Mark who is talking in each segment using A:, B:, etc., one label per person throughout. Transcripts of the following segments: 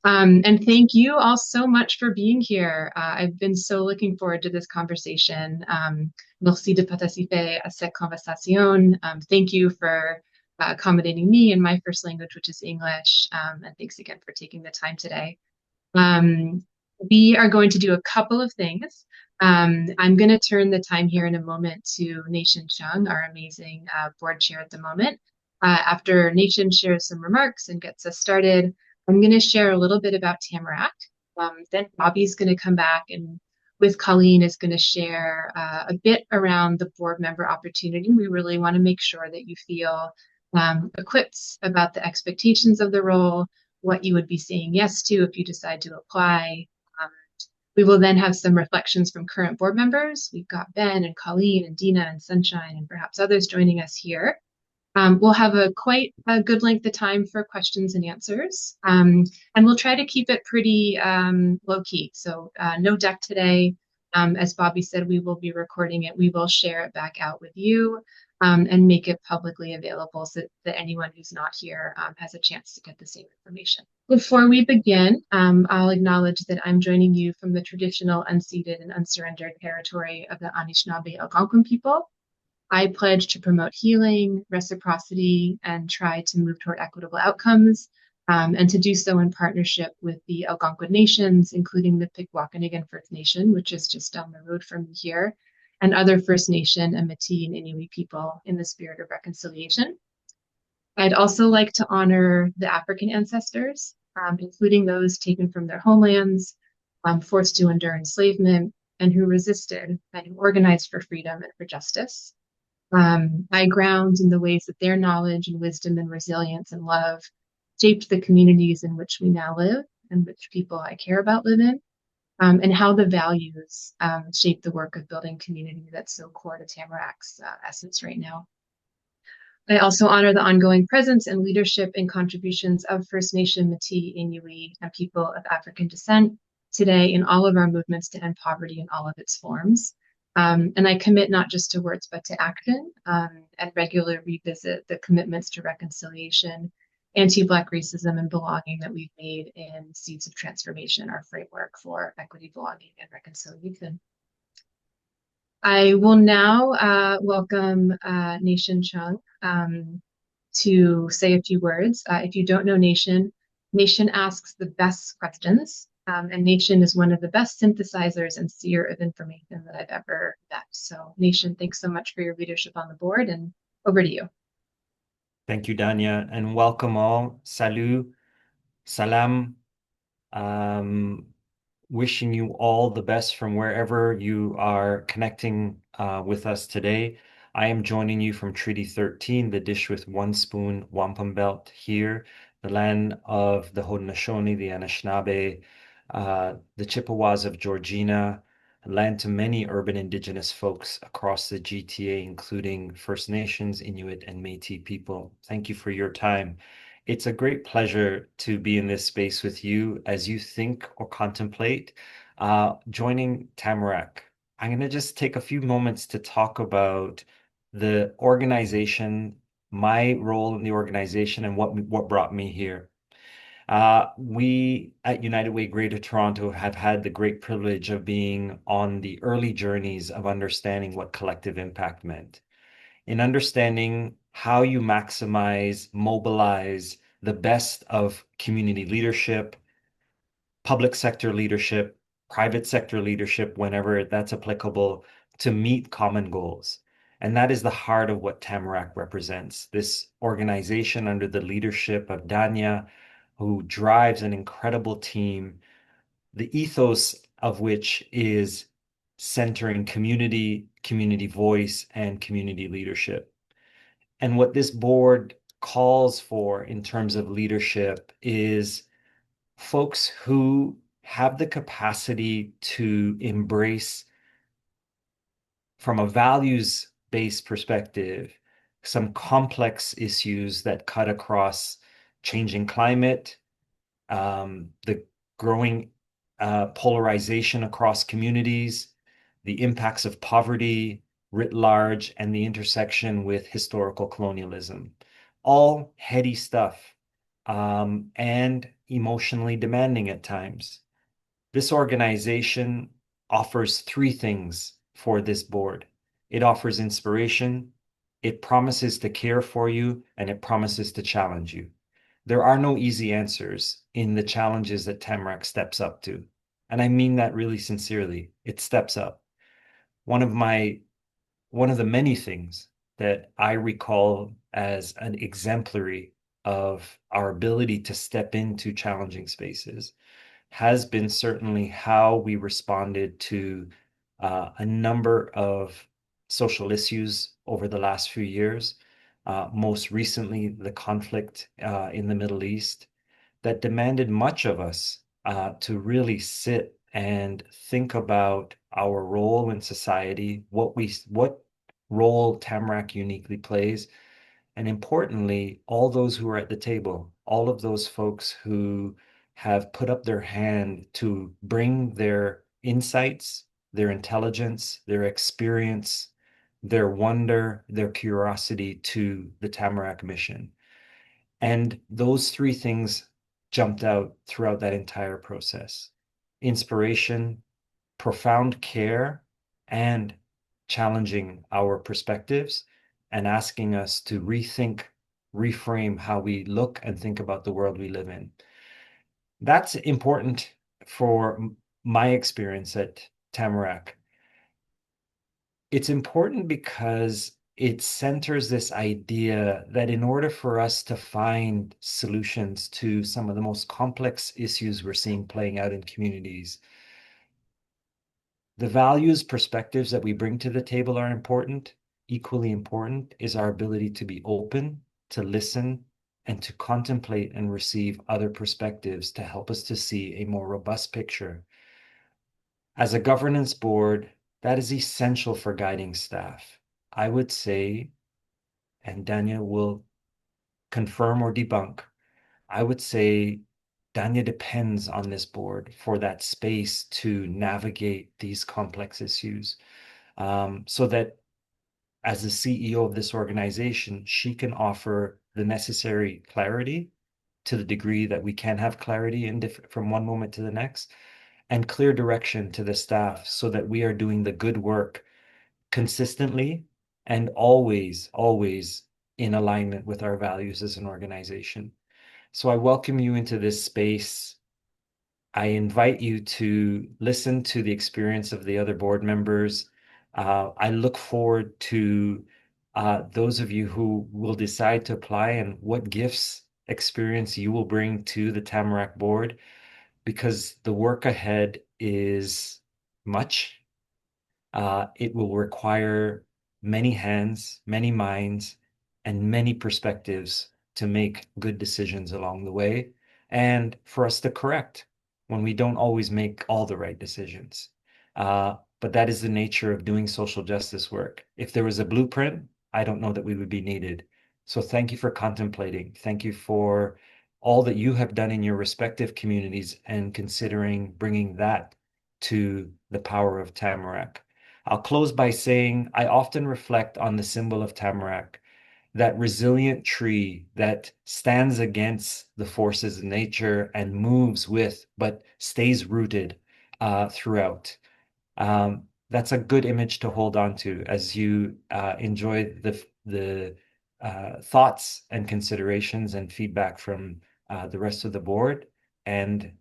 A: And thank you all so much for being here. I've been so looking forward to this conversation. Merci de participer à cette conversation. Thank you for accommodating me in my first language, which is English. And thanks again for taking the time today. Um, we are going to do a couple of things. I'm going to turn the time here in a moment to Nation Chung, our amazing board chair at the moment. After Nation shares some remarks and gets us started, I'm going to share a little bit about Tamarack. Then Bobby's going to come back and with Colleen is going to share a bit around the board member opportunity. We really want to make sure that you feel equipped about the expectations of the role, what you would be saying yes to if you decide to apply. Um, we will then have some reflections from current board members. We've got Ben and Colleen and Dina and Sunshine and perhaps others joining us here. We'll have quite a good length of time for questions and answers. And we'll try to keep it pretty low key. So no deck today. As Bobby said, we will be recording it. We will share it back out with you and make it publicly available so that anyone who's not here has a chance to get the same information. Before we begin, I'll acknowledge that I'm joining you from the traditional unceded and unsurrendered territory of the Anishinaabe Algonquin people. I pledge to promote healing, reciprocity, and try to move toward equitable outcomes, and to do so in partnership with the Algonquin nations, including the Pikwakanigan First Nation, which is just down the road from me here, and other First Nation and Métis and Inuit people in the spirit of reconciliation. I'd also like to honor the African ancestors, including those taken from their homelands, forced to endure enslavement, and who resisted and who organized for freedom and for justice. I ground in the ways that their knowledge and wisdom and resilience and love shaped the communities in which we now live and which people I care about live in, and how the values shape the work of building community that's so core to Tamarack's essence right now. I also honor the ongoing presence and leadership and contributions of First Nation, Métis, Inuit, and people of African descent today in all of our movements to end poverty in all of its forms. And I commit not just to words, but to action, and regularly revisit the commitments to reconciliation, anti-Black racism, and belonging that we've made in Seeds of Transformation, our framework for equity, belonging, and reconciliation. I will now welcome Nation Chung to say a few words. If you don't know Nation, Nation asks the best questions, and Nation is one of the best synthesizers and seer of information that I've ever met. So Nation, thanks so much for your leadership on the board, and over to you.
B: Thank you, Danya, and welcome all. Salut, salam. Wishing you all the best from wherever you are connecting with us today. I am joining you from Treaty 13, the dish with one spoon, wampum belt here, the land of the Haudenosaunee, the Anishinaabe, the Chippewas of Georgina, land to many urban indigenous folks across the GTA, including First Nations, Inuit, and Métis people. Thank you for your time. It's a great pleasure to be in this space with you as you think or contemplate joining Tamarack. I'm going to just take a few moments to talk about the organization, my role in the organization, and what brought me here. We at United Way Greater Toronto have had the great privilege of being on the early journeys of understanding what collective impact meant. In understanding how you maximize, mobilize the best of community leadership, public sector leadership, private sector leadership, whenever that's applicable, to meet common goals. And that is the heart of what Tamarack represents. This organization under the leadership of Danya, who drives an incredible team, the ethos of which is centering community, community voice, and community leadership. And what this board calls for in terms of leadership is folks who have the capacity to embrace, from a values-based perspective, some complex issues that cut across changing climate, the growing polarization across communities, the impacts of poverty writ large, and the intersection with historical colonialism. All heady stuff, and emotionally demanding at times. This organization offers three things for this board. It offers inspiration, it promises to care for you, and it promises to challenge you. There are no easy answers in the challenges that Tamarack steps up to. And I mean that really sincerely. It steps up. One of my one of the many things that I recall as an exemplary of our ability to step into challenging spaces has been certainly how we responded to a number of social issues over the last few years. Most recently, the conflict in the Middle East that demanded much of us to really sit and think about our role in society, what role Tamarack uniquely plays, and importantly, all those who are at the table, all of those folks who have put up their hand to bring their insights, their intelligence, their experience, their wonder, their curiosity to the Tamarack mission. And those three things jumped out throughout that entire process: inspiration, profound care, and challenging our perspectives and asking us to rethink, reframe how we look and think about the world we live in. That's important for my experience at Tamarack. It's important because it centers this idea that in order for us to find solutions to some of the most complex issues we're seeing playing out in communities, the values, perspectives that we bring to the table are important. Equally important is our ability to be open, to listen, and to contemplate and receive other perspectives to help us to see a more robust picture. As a governance board, that is essential for guiding staff. I would say, and Danya will confirm or debunk, I would say Danya depends on this board for that space to navigate these complex issues, so that as the CEO of this organization, she can offer the necessary clarity to the degree that we can have clarity from one moment to the next, and clear direction to the staff so that we are doing the good work consistently and always, always in alignment with our values as an organization. So I welcome you into this space. I invite you to listen to the experience of the other board members. I look forward to those of you who will decide to apply and what gifts, experience you will bring to the Tamarack board, because the work ahead is much. It will require many hands, many minds, and many perspectives to make good decisions along the way, and for us to correct when we don't always make all the right decisions. But that is the nature of doing social justice work. If there was a blueprint, I don't know that we would be needed. So thank you for contemplating. Thank you for all that you have done in your respective communities and considering bringing that to the power of Tamarack. I'll close by saying I often reflect on the symbol of Tamarack, that resilient tree that stands against the forces of nature and moves with, but stays rooted throughout. That's a good image to hold on to as you enjoy the thoughts and considerations and feedback from the rest of the board and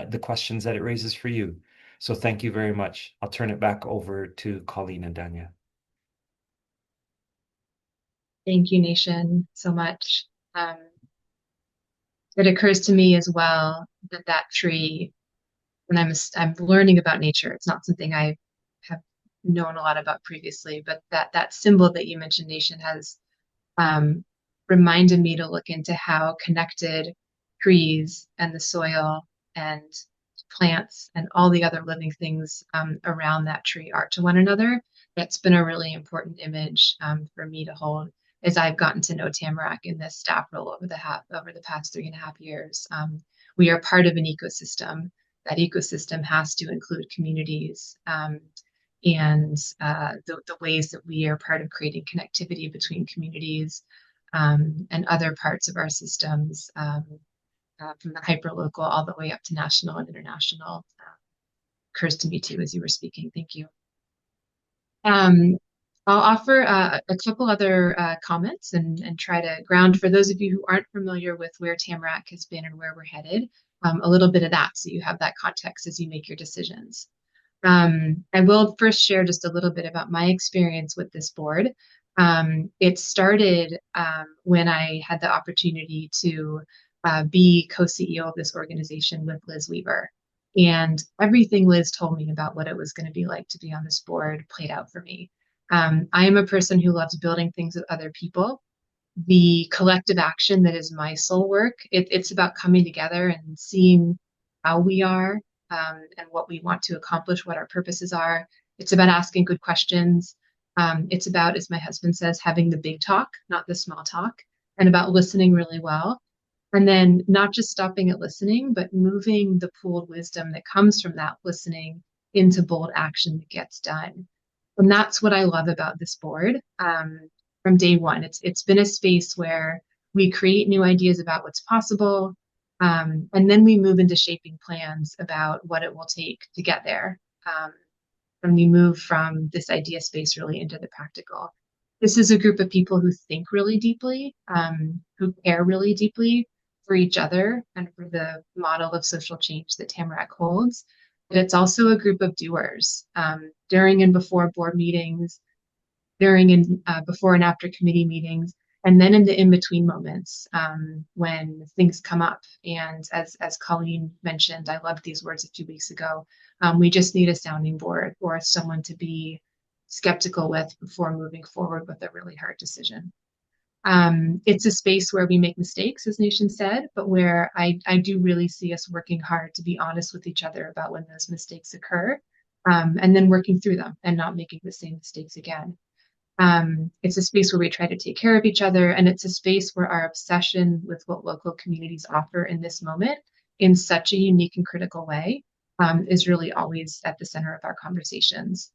B: the questions that it raises for you. So thank you very much. I'll turn it back over to Colleen and Danya.
A: Thank you, Nation, so much. Um, it occurs to me as well that that tree, when I'm learning about nature, it's not something I have known a lot about previously, but that symbol that you mentioned, Nation, has um, reminded me to look into how connected trees and the soil and plants and all the other living things around that tree are to one another. That's been a really important image for me to hold as I've gotten to know Tamarack in this staff role over the past 3.5 years. We are part of an ecosystem. That ecosystem has to include communities. And the ways that we are part of creating connectivity between communities and other parts of our systems. from the hyperlocal all the way up to national and international. Occurs to me too as you were speaking. Thank you. Um, I'll offer a couple other comments and try to ground for those of you who aren't familiar with where Tamarack has been and where we're headed, a little bit of that so you have that context as you make your decisions. I will first share just a little bit about my experience with this board. It started when I had the opportunity to be co-CEO of this organization with Liz Weaver. And everything Liz told me about what it was going to be like to be on this board played out for me. I am a person who loves building things with other people. The collective action that is my soul work, it's about coming together and seeing how we are and what we want to accomplish, what our purposes are. It's about asking good questions. It's about, as my husband says, having the big talk, not the small talk, and about listening really well. And then not just stopping at listening, but moving the pooled wisdom that comes from that listening into bold action that gets done. And that's what I love about this board from day one. It's been a space where we create new ideas about what's possible, and then we move into shaping plans about what it will take to get there. And we move from this idea space really into the practical. This is a group of people who think really deeply, who care really deeply for each other and for the model of social change that Tamarack holds. But it's also a group of doers during and before board meetings, during and before and after committee meetings, and then in the in-between moments when things come up. And as Colleen mentioned, I loved these words a few weeks ago. We just need a sounding board or someone to be skeptical with before moving forward with a really hard decision. It's a space where we make mistakes, as Nation said, but where I do really see us working hard to be honest with each other about when those mistakes occur, and then working through them and not making the same mistakes again. It's a space where we try to take care of each other, and it's a space where our obsession with what local communities offer in this moment in such a unique and critical way is really always at the center of our conversations.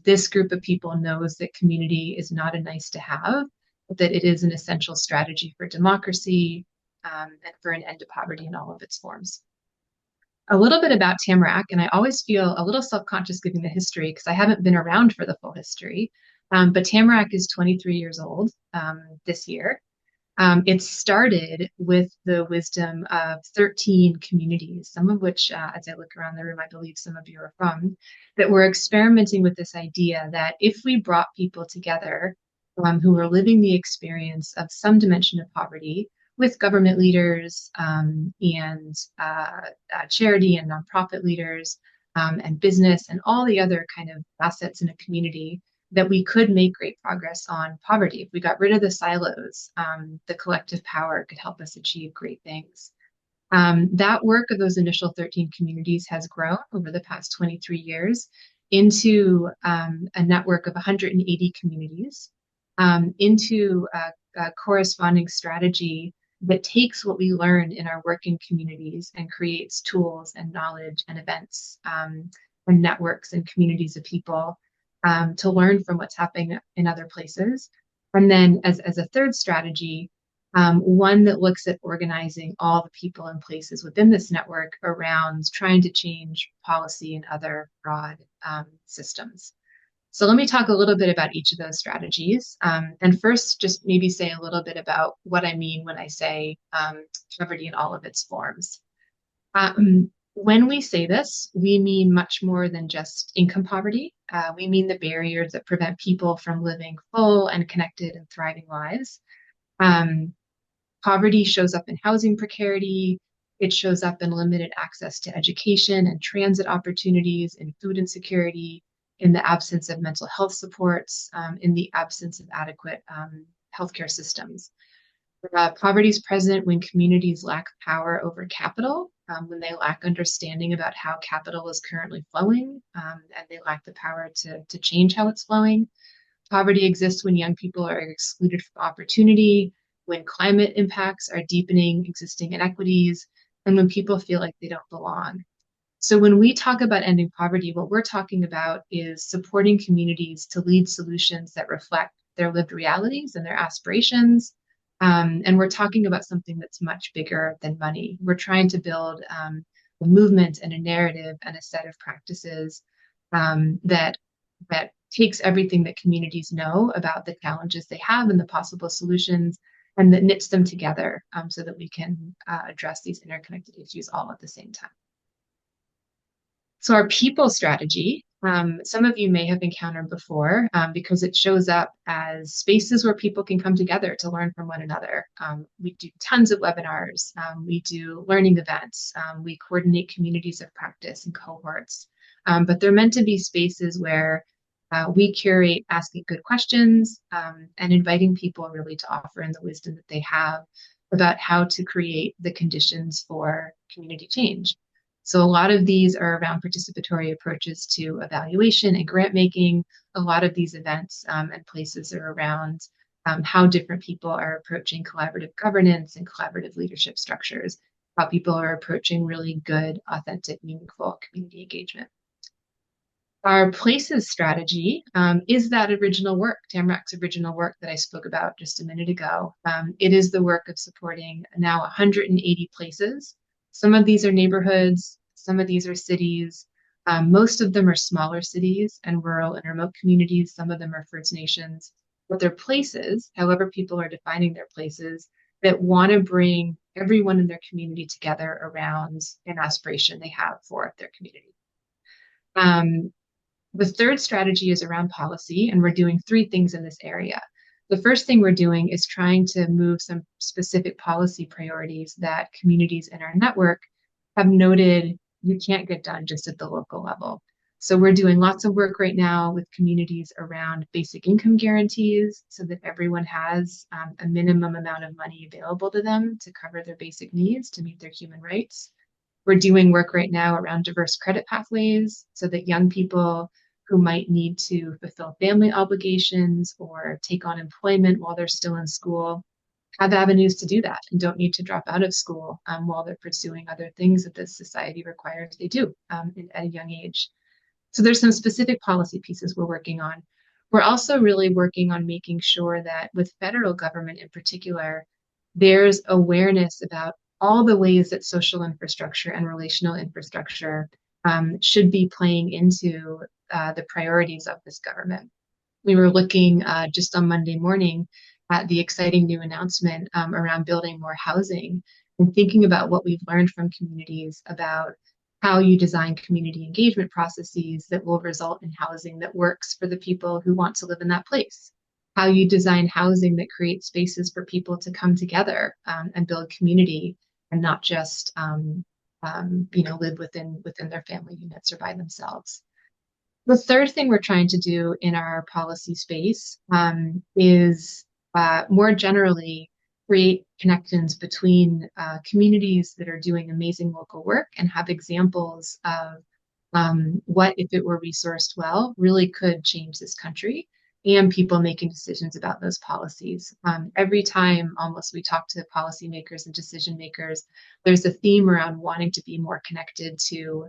A: This group of people knows that community is not a nice to have, but that it is an essential strategy for democracy and for an end to poverty in all of its forms. A little bit about Tamarack, and I always feel a little self-conscious giving the history because I haven't been around for the full history. But Tamarack is 23 years old this year. It started with the wisdom of 13 communities, some of which, as I look around the room, I believe some of you are from, that were experimenting with this idea that if we brought people together who were living the experience of some dimension of poverty with government leaders and charity and nonprofit leaders and business and all the other kind of assets in a community, that we could make great progress on poverty. If we got rid of the silos, the collective power could help us achieve great things. That work of those initial 13 communities has grown over the past 23 years into a network of 180 communities, into a corresponding strategy that takes what we learn in our working communities and creates tools and knowledge and events and networks and communities of people to learn from what's happening in other places. And then as a third strategy, one that looks at organizing all the people and places within this network around trying to change policy and other broad systems. So let me talk a little bit about each of those strategies. And first, just maybe say a little bit about what I mean when I say poverty in all of its forms. When we say this, we mean much more than just income poverty. We mean the barriers that prevent people from living full and connected and thriving lives. Poverty shows up in housing precarity. It shows up in limited access to education and transit opportunities, in food insecurity, in the absence of mental health supports, in the absence of adequate healthcare systems. Poverty is present when communities lack power over capital, when they lack understanding about how capital is currently flowing, and they lack the power to change how it's flowing. Poverty exists when young people are excluded from opportunity, when climate impacts are deepening existing inequities, and when people feel like they don't belong. So when we talk about ending poverty, what we're talking about is supporting communities to lead solutions that reflect their lived realities and their aspirations, And we're talking about something that's much bigger than money. We're trying to build a movement and a narrative and a set of practices that takes everything that communities know about the challenges they have and the possible solutions, and that knits them together so that we can address these interconnected issues all at the same time. So our people strategy, some of you may have encountered before because it shows up as spaces where people can come together to learn from one another. We do tons of webinars. We do learning events. We coordinate communities of practice and cohorts. But they're meant to be spaces where we curate asking good questions and inviting people really to offer in the wisdom that they have about how to create the conditions for community change. So a lot of these are around participatory approaches to evaluation and grant making. A lot of these events and places are around how different people are approaching collaborative governance and collaborative leadership structures, how people are approaching really good, authentic, meaningful community engagement. Our places strategy is that original work, Tamarack's original work that I spoke about just a minute ago. It is the work of supporting now 180 places. Some of these are neighborhoods, some of these are cities. Most of them are smaller cities and rural and remote communities. Some of them are First Nations, but they're places, however people are defining their places, that want to bring everyone in their community together around an aspiration they have for their community. The third strategy is around policy, and we're doing three things in this area. The first thing we're doing is trying to move some specific policy priorities that communities in our network have noted you can't get done just at the local level. So we're doing lots of work right now with communities around basic income guarantees so that everyone has a minimum amount of money available to them to cover their basic needs to meet their human rights. We're doing work right now around diverse credit pathways so that young people who might need to fulfill family obligations or take on employment while they're still in school have avenues to do that and don't need to drop out of school while they're pursuing other things that this society requires they do at a young age. So there's some specific policy pieces we're working on. We're also really working on making sure that with federal government in particular, there's awareness about all the ways that social infrastructure and relational infrastructure should be playing into the priorities of this government. We were looking just on Monday morning at the exciting new announcement around building more housing and thinking about what we've learned from communities about how you design community engagement processes that will result in housing that works for the people who want to live in that place. How you design housing that creates spaces for people to come together and build community and not just live within their family units or by themselves. The third thing we're trying to do in our policy space is more generally create connections between communities that are doing amazing local work and have examples of what, if it were resourced well, really could change this country and people making decisions about those policies. Every time almost we talk to policymakers and decision makers, there's a theme around wanting to be more connected to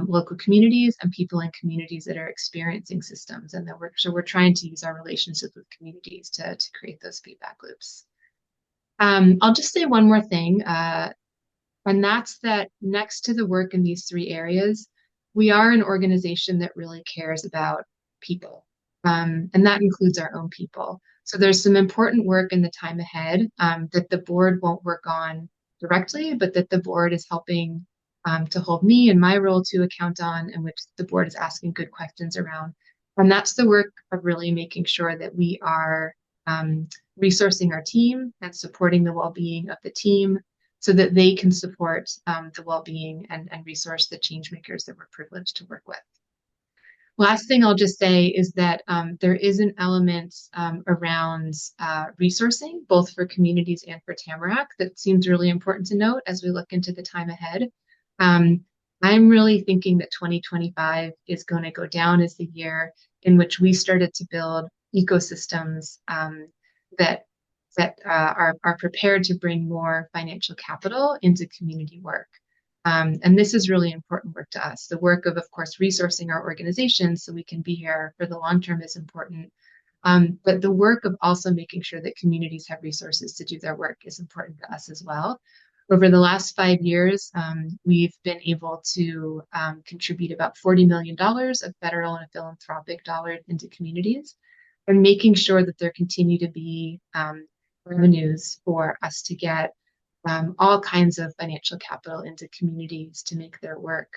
A: local communities and people in communities that are experiencing systems. And that we're trying to use our relationships with communities to create those feedback loops. I'll just say one more thing, and that's that next to the work in these three areas, we are an organization that really cares about people, and that includes our own people. So there's some important work in the time ahead that the board won't work on directly, but that the board is helping to hold me and my role to account on, and which the board is asking good questions around. And that's the work of really making sure that we are resourcing our team and supporting the well-being of the team so that they can support the well-being and resource the change makers that we're privileged to work with. Last thing I'll just say is that there is an element around resourcing, both for communities and for Tamarack, that seems really important to note as we look into the time ahead. I'm really thinking that 2025 is going to go down as the year in which we started to build ecosystems that are prepared to bring more financial capital into community work. And this is really important work to us. The work of course, resourcing our organizations so we can be here for the long term is important. But the work of also making sure that communities have resources to do their work is important to us as well. Over the last 5 years, we've been able to contribute about $40 million of federal and philanthropic dollars into communities and making sure that there continue to be revenues for us to get all kinds of financial capital into communities to make their work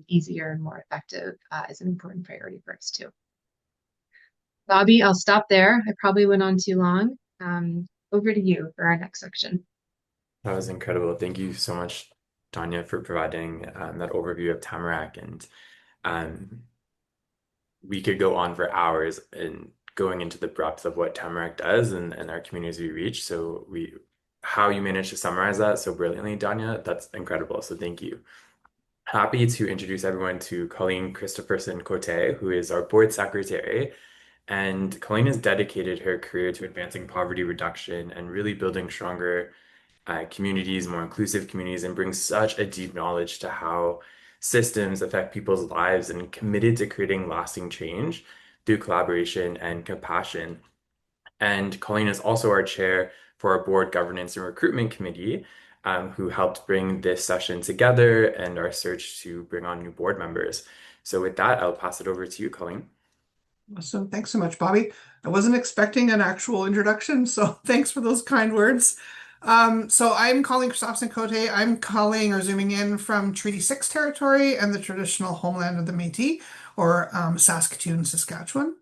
A: easier and more effective is an important priority for us too. Bobby, I'll stop there. I probably went on too long. Over to you for our next section.
C: That was incredible. Thank you so much, Tanya, for providing that overview of Tamarack. And um, we could go on for hours and going into the breadth of what Tamarack does and our communities we reach. How you managed to summarize that so brilliantly, Tanya, that's incredible. So thank you. Happy to introduce everyone to Colleen Christopherson Cote, who is our board secretary. And Colleen has dedicated her career to advancing poverty reduction and really building stronger communities, more inclusive communities, and brings such a deep knowledge to how systems affect people's lives and committed to creating lasting change through collaboration and compassion. And Colleen is also our chair for our board governance and recruitment committee, who helped bring this session together and our search to bring on new board members. So with that, I'll pass it over to you, Colleen.
D: Awesome. Thanks so much, Bobby. I wasn't expecting an actual introduction, so thanks for those kind words. So I'm calling Christopherson Cote. I'm calling or zooming in from Treaty 6 territory and the traditional homeland of the Métis, or Saskatoon, Saskatchewan.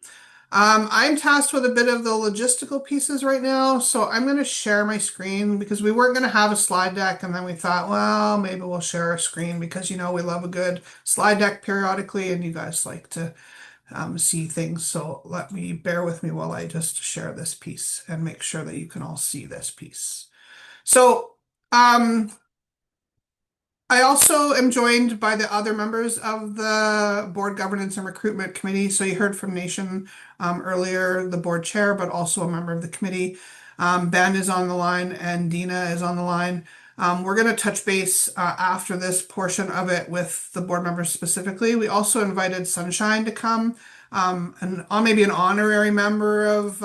D: I'm tasked with a bit of the logistical pieces right now, so I'm going to share my screen because we weren't going to have a slide deck, and then we thought, well, maybe we'll share our screen because, we love a good slide deck periodically, and you guys like to see things. So bear with me while I just share this piece and make sure that you can all see this piece. So I also am joined by the other members of the Board Governance and Recruitment Committee. So you heard from Nation earlier, the board chair, but also a member of the committee. Ben is on the line and Dina is on the line. We're going to touch base after this portion of it with the board members specifically. We also invited Sunshine to come, and maybe an honorary member of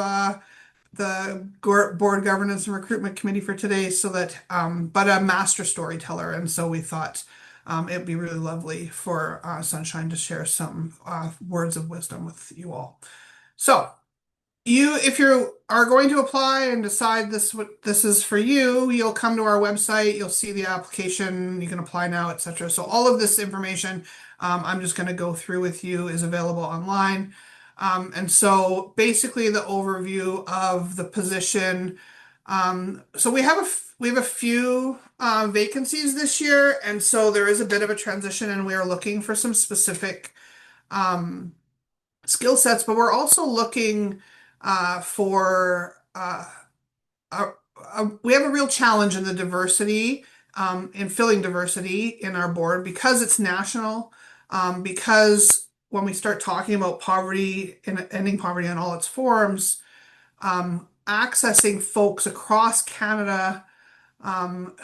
D: the board governance and recruitment committee for today, so that but a master storyteller, and so we thought it'd be really lovely for Sunshine to share some words of wisdom with you all. So if you are going to apply and decide what this is for you, you'll come to our website, you'll see the application, you can apply now, etc. So all of this information I'm just going to go through with you is available online. And so basically the overview of the position. So we have a few vacancies this year, and so there is a bit of a transition, and we are looking for some specific skill sets, but we're also looking for we have a real challenge in the diversity, in filling diversity in our board because it's national, because when we start talking about poverty and ending poverty in all its forms, accessing folks across Canada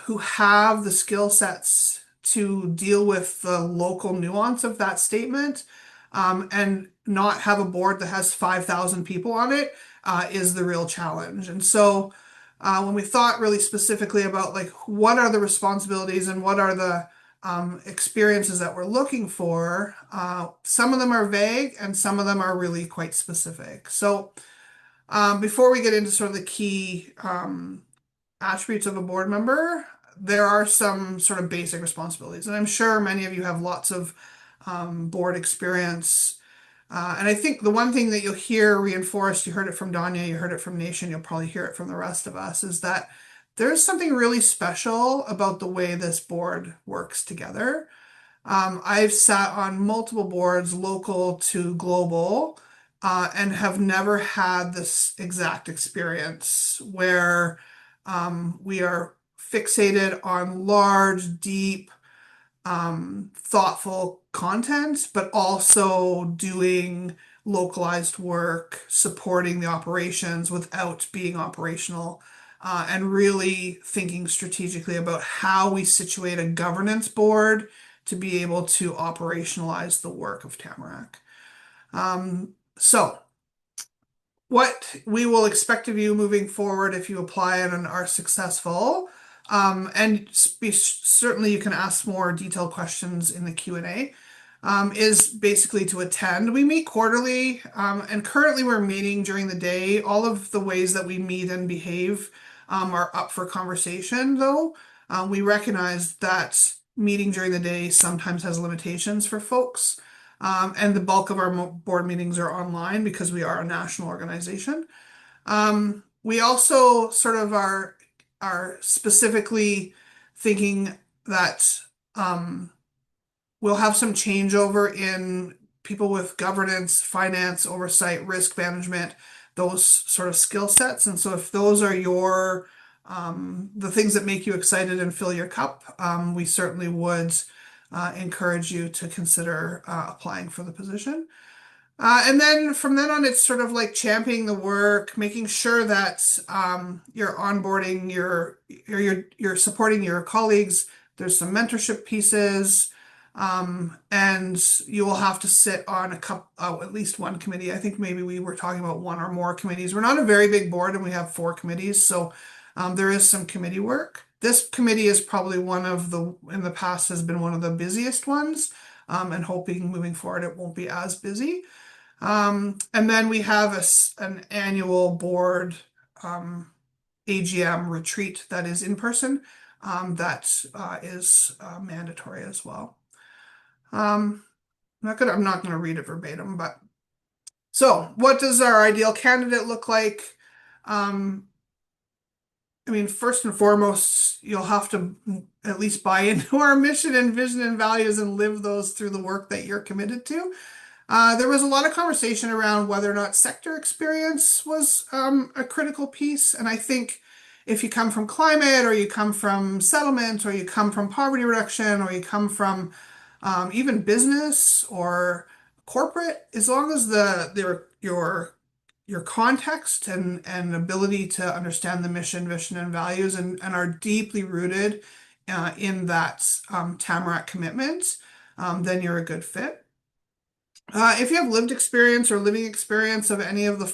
D: who have the skill sets to deal with the local nuance of that statement, and not have a board that has 5,000 people on it is the real challenge. And so when we thought really specifically about what are the responsibilities and what are the experiences that we're looking for, some of them are vague and some of them are really quite specific. So before we get into sort of the key attributes of a board member, there are some sort of basic responsibilities. And I'm sure many of you have lots of board experience. And I think the one thing that you'll hear reinforced, you heard it from Danya, you heard it from Nation, you'll probably hear it from the rest of us, is that there's something really special about the way this board works together. I've sat on multiple boards, local to global, and have never had this exact experience where we are fixated on large, deep, thoughtful content, but also doing localized work, supporting the operations without being operational, and really thinking strategically about how we situate a governance board to be able to operationalize the work of Tamarack. So what we will expect of you moving forward if you apply and are successful. And certainly you can ask more detailed questions in the Q&A. Is basically to attend. We meet quarterly, and currently we're meeting during the day. All of the ways that we meet and behave are up for conversation, though. We recognize that meeting during the day sometimes has limitations for folks. And the bulk of our board meetings are online because we are a national organization. We also sort of are specifically thinking that we'll have some changeover in people with governance, finance, oversight, risk management, those sort of skill sets. And so if those are the things that make you excited and fill your cup, we certainly would encourage you to consider applying for the position. And then from then on, it's sort of like championing the work, making sure that you're onboarding you're supporting your colleagues. There's some mentorship pieces, and you will have to sit on at least one committee. I think maybe we were talking about one or more committees. We're not a very big board, and we have 4 committees, so there is some committee work. This committee is probably in the past has been one of the busiest ones, and hoping moving forward it won't be as busy. And then we have an annual board AGM retreat that is in person, that is mandatory as well. I'm not gonna read it verbatim, but so what does our ideal candidate look like? I mean, first and foremost, you'll have to at least buy into our mission and vision and values and live those through the work that you're committed to. There was a lot of conversation around whether or not sector experience was a critical piece. And I think if you come from climate, or you come from settlement, or you come from poverty reduction, or you come from even business or corporate, as long as your context and ability to understand the mission, vision, and values and are deeply rooted in that Tamarack commitment, then you're a good fit. If you have lived experience or living experience of any of the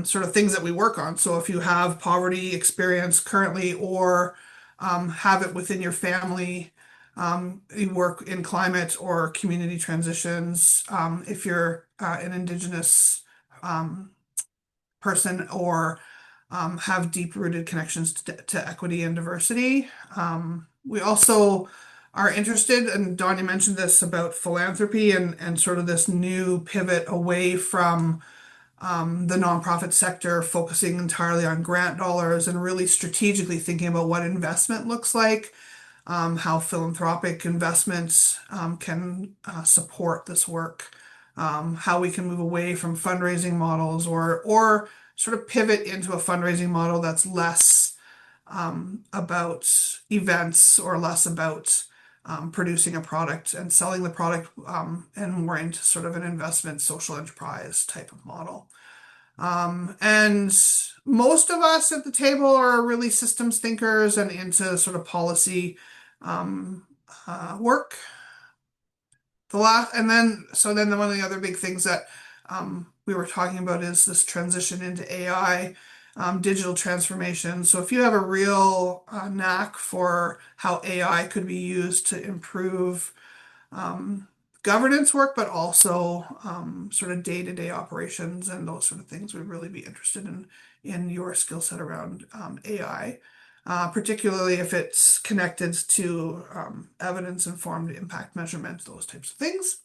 D: sort of things that we work on. So if you have poverty experience currently, or have it within your family, you work in climate or community transitions, if you're an Indigenous person, or have deep-rooted connections to equity and diversity. We also are interested, and Donnie mentioned this about philanthropy and sort of this new pivot away from the nonprofit sector, focusing entirely on grant dollars and really strategically thinking about what investment looks like, how philanthropic investments can support this work, how we can move away from fundraising models, or sort of pivot into a fundraising model that's less about events, or less about producing a product and selling the product, and more into sort of an investment social enterprise type of model. And most of us at the table are really systems thinkers and into sort of policy work. One of the other big things that we were talking about is this transition into AI, digital transformation. So if you have a real knack for how AI could be used to improve governance work, but also sort of day-to-day operations and those sort of things, we'd really be interested in your skill set around AI, particularly if it's connected to evidence-informed impact measurement, those types of things.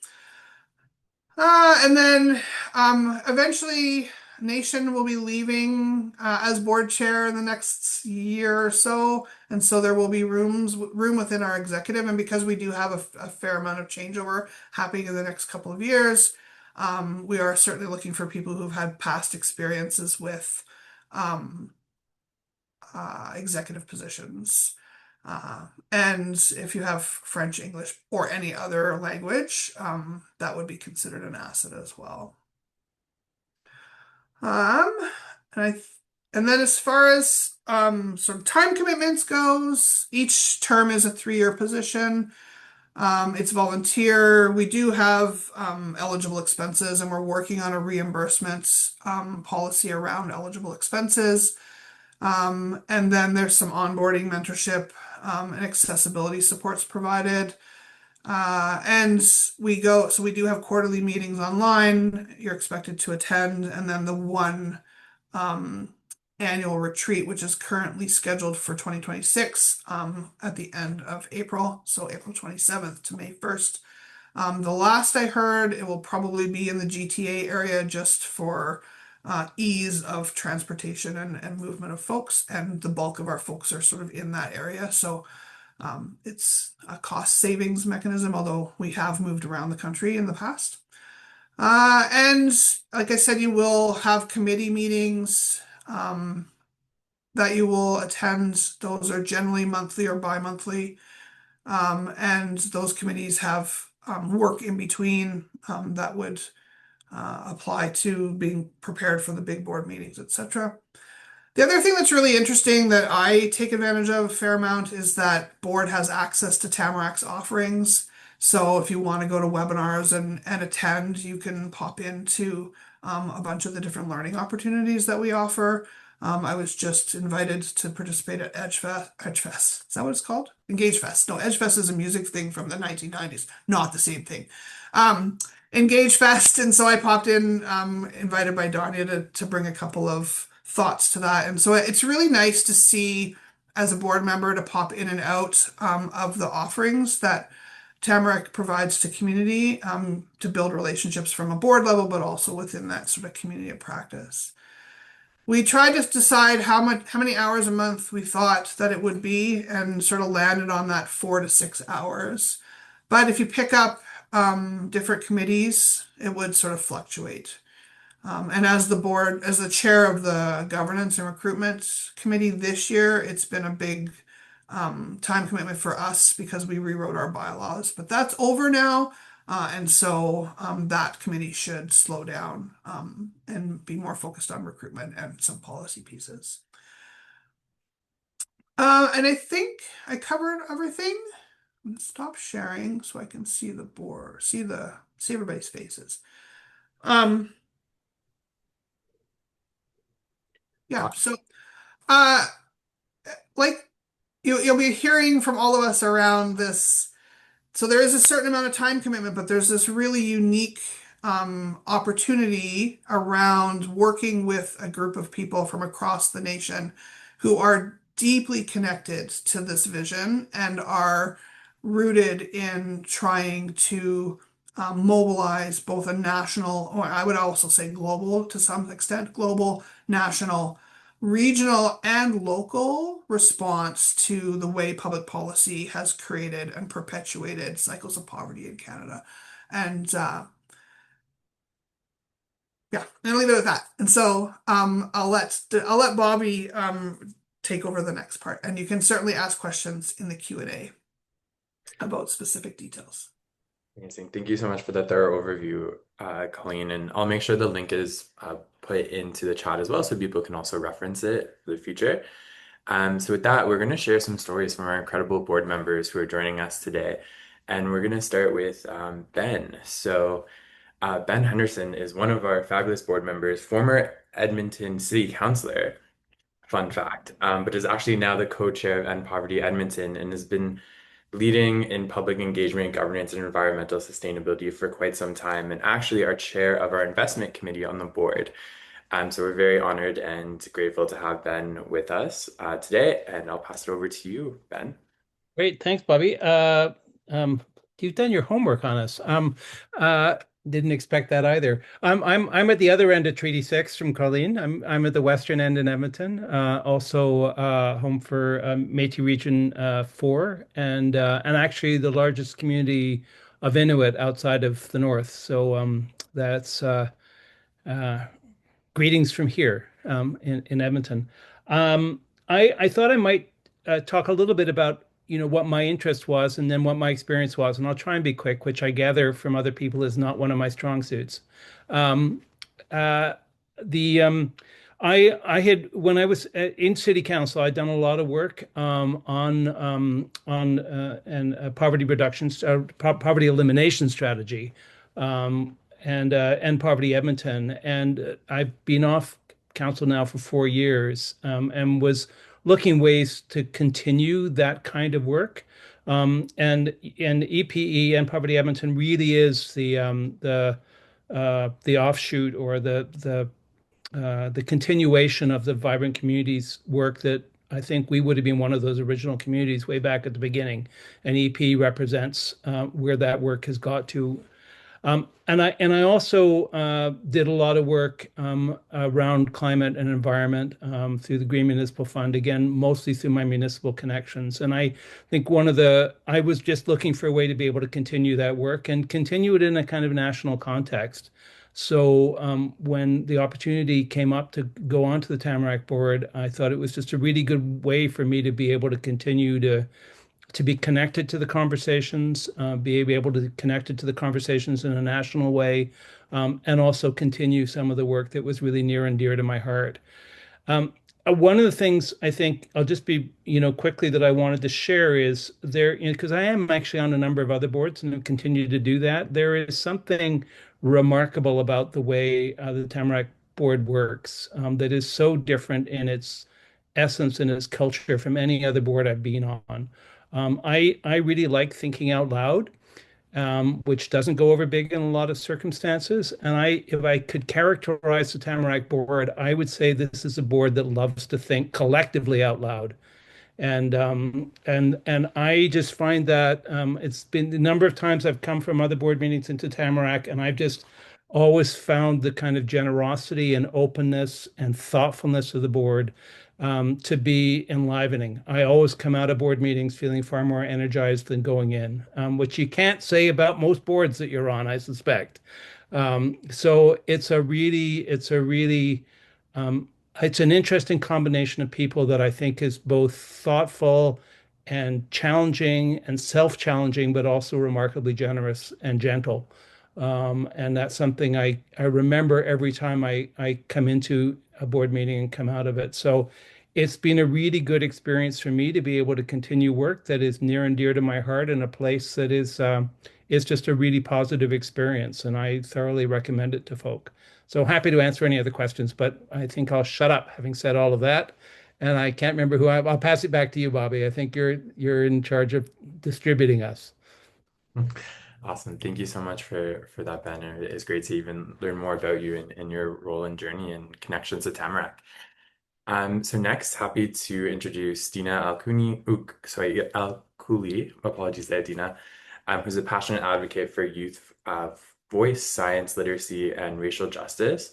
D: And then eventually Nation will be leaving as board chair in the next year or so, and so there will be room within our executive. And because we do have a fair amount of changeover happening in the next couple of years, we are certainly looking for people who've had past experiences with executive positions. And if you have French, English, or any other language, that would be considered an asset as well. And then as far as sort of time commitments goes, each term is a 3-year position. It's volunteer. We do have eligible expenses, and we're working on a reimbursements policy around eligible expenses. And then there's some onboarding mentorship and accessibility supports provided. And so we do have quarterly meetings online. You're expected to attend, and then the one um, annual retreat, which is currently scheduled for 2026 at the end of April, so April 27th to May 1st. The last I heard, it will probably be in the GTA area just for ease of transportation and movement of folks, and the bulk of our folks are sort of in that area. So it's a cost savings mechanism, although we have moved around the country in the past. And like I said, you will have committee meetings that you will attend. Those are generally monthly or bi-monthly. And those committees have work in between that would apply to being prepared for the big board meetings, etc. The other thing that's really interesting that I take advantage of a fair amount is that board has access to Tamarack's offerings. So if you want to go to webinars and attend, you can pop into a bunch of the different learning opportunities that we offer. I was just invited to participate at Edgefest. Is that what it's called? Engage Fest. No, Edgefest is a music thing from the 1990s. Not the same thing. Engage Fest, and so I popped in, invited by Danya to bring a couple of thoughts to that. And so it's really nice to see as a board member to pop in and out of the offerings that Tamarack provides to community to build relationships from a board level, but also within that sort of community of practice. We tried to decide how many hours a month we thought that it would be, and sort of landed on that 4 to 6 hours. But if you pick up different committees, it would sort of fluctuate. And as the chair of the governance and recruitment committee this year, it's been a big time commitment for us because we rewrote our bylaws. But that's over now. And so that committee should slow down and be more focused on recruitment and some policy pieces. And I think I covered everything. I'm gonna stop sharing so I can see the board, see everybody's faces. Yeah, so uh like you'll be hearing from all of us around this. So there is a certain amount of time commitment, but there's this really unique opportunity around working with a group of people from across the nation who are deeply connected to this vision and are rooted in trying to mobilize both a national, or I would also say global to some extent, global, national, regional, and local response to the way public policy has created and perpetuated cycles of poverty in Canada. And yeah, and I'll leave it at that. And so I'll let Bobby take over the next part, and you can certainly ask questions in the Q&A about specific details.
C: Amazing. Thank you so much for that thorough overview, Colleen. And I'll make sure the link is put into the chat as well so people can also reference it for the future. So with that, we're going to share some stories from our incredible board members who are joining us today. And we're going to start with Ben. So Ben Henderson is one of our fabulous board members, former Edmonton City Councillor, fun fact, but is actually now the co-chair of End Poverty Edmonton and has been leading in public engagement, governance, and environmental sustainability for quite some time, and actually our chair of our investment committee on the board. So we're very honored and grateful to have Ben with us today, and I'll pass it over to you, Ben.
E: Great, thanks, Bobby. You've done your homework on us. Didn't expect that either. I'm at the other end of Treaty 6 from Colleen. I'm at the western end in Edmonton, also home for Métis Region 4, and actually the largest community of Inuit outside of the north. So that's greetings from here in Edmonton. I thought I might talk a little bit about what my interest was and then what my experience was, and I'll try and be quick, which I gather from other people is not one of my strong suits. The I had when I was in city council, I'd done a lot of work on and poverty reduction, poverty elimination strategy, and Poverty Edmonton, and I've been off council now for 4 years, and was looking ways to continue that kind of work. And EPE and Poverty Edmonton really is the offshoot or the continuation of the Vibrant Communities work that I think we would have been one of those original communities way back at the beginning. And EP represents where that work has got to. And I also did a lot of work around climate and environment through the Green Municipal Fund, again, mostly through my municipal connections. And I think I was just looking for a way to be able to continue that work and continue it in a kind of national context. So when the opportunity came up to go onto the Tamarack board, I thought it was just a really good way for me to be able to continue to be connected to the conversations, be able to connect it to the conversations in a national way, and also continue some of the work that was really near and dear to my heart. One of the things I think I'll just be, quickly that I wanted to share is there, because I am actually on a number of other boards and continue to do that. There is something remarkable about the way the Tamarack board works that is so different in its essence and its culture from any other board I've been on. I really like thinking out loud, which doesn't go over big in a lot of circumstances. And if I could characterize the Tamarack board, I would say this is a board that loves to think collectively out loud. And I just find that it's been the number of times I've come from other board meetings into Tamarack, and I've just always found the kind of generosity and openness and thoughtfulness of the board to be enlivening. I always come out of board meetings feeling far more energized than going in, which you can't say about most boards that you're on, I suspect. So it's an interesting combination of people that I think is both thoughtful and challenging and self-challenging, but also remarkably generous and gentle. And that's something I remember every time I come into a board meeting and come out of it. So it's been a really good experience for me to be able to continue work that is near and dear to my heart in a place that is just a really positive experience. And I thoroughly recommend it to folk. So happy to answer any other questions, but I think I'll shut up having said all of that. And I can't remember I'll pass it back to you, Bobby. I think you're in charge of distributing us.
C: Awesome. Thank you so much for that, Ben. It's great to even learn more about you and your role and journey and connections to Tamarack. So next, happy to introduce Dina Al-Kuli, apologies there, Dina, who's a passionate advocate for youth voice, science, literacy, and racial justice.